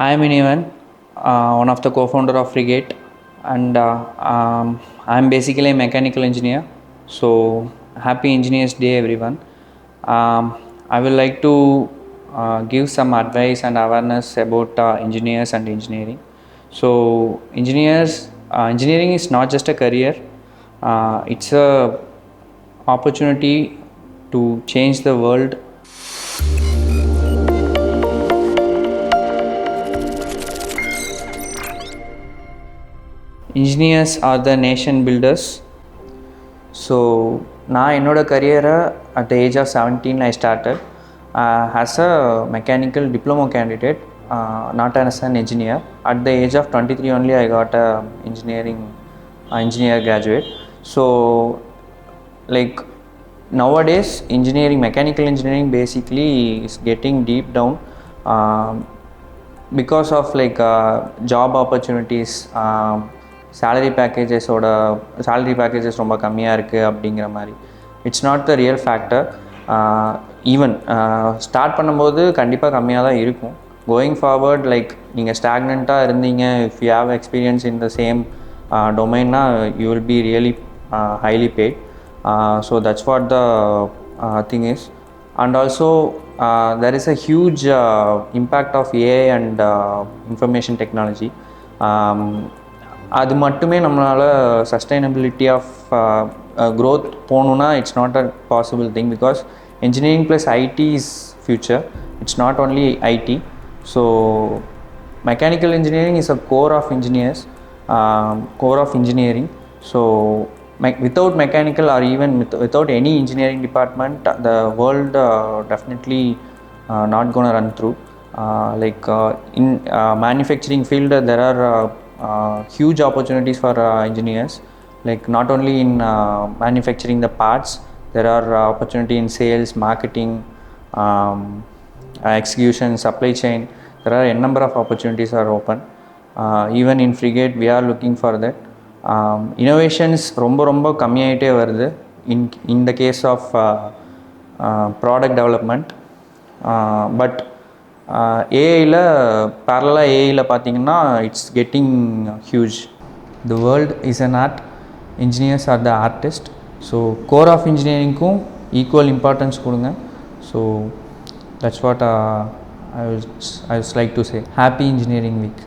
I am Iniyavan, one of the co-founder of Frigate, and I am basically a mechanical engineer. So happy Engineers Day, everyone. I would like to give some advice and awareness about engineers and engineering. So engineering is not just a career; it's a opportunity to change the world. Engineers are the nation builders. So நான் என்னோட கரியரை at the age of 17 I started as a mechanical diploma candidate, not as an engineer. At the age of 23 only I got a engineer graduate. So like nowadays mechanical engineering basically is getting deep down, because of job opportunities. Salary packages ரொம்ப கம்மியாக இருக்குது அப்படிங்கிற மாதிரி. It's not the real factor. Even start பண்ணும்போது கண்டிப்பாக கம்மியாக தான் இருக்கும். கோயிங் ஃபார்வர்ட் நீங்கள் ஸ்டாக்னண்ட்டாக இருந்தீங்க, if you have experience in the same டொமைன்னா you will be really highly paid. So that's what the thing is. And also there is a huge impact of AI and information technology. அது மட்டுமே நம்மளால் sustainability of growth போகணுன்னா it's not a possible thing, because engineering plus IT is future. It's not only IT. So mechanical engineering is a core of engineering. So without mechanical or even without any engineering department, the world definitely not going to run through. In manufacturing field there are huge opportunities for engineers. Not only in manufacturing the parts, there are opportunity in sales, marketing, execution, supply chain. There are a number of opportunities are open. Even in Frigate we are looking for that. Innovations ரொம்ப கம்மியாயிட்டே வருது in the case of product development. But ஏஐயில் பேரலாக ஏஐயில் பார்த்தீங்கன்னா it's getting huge. The world is an art, engineers are the artist. So core of இன்ஜினியரிங்க்கும் equal importance கொடுங்க. So that's what I would like to say. Happy engineering week.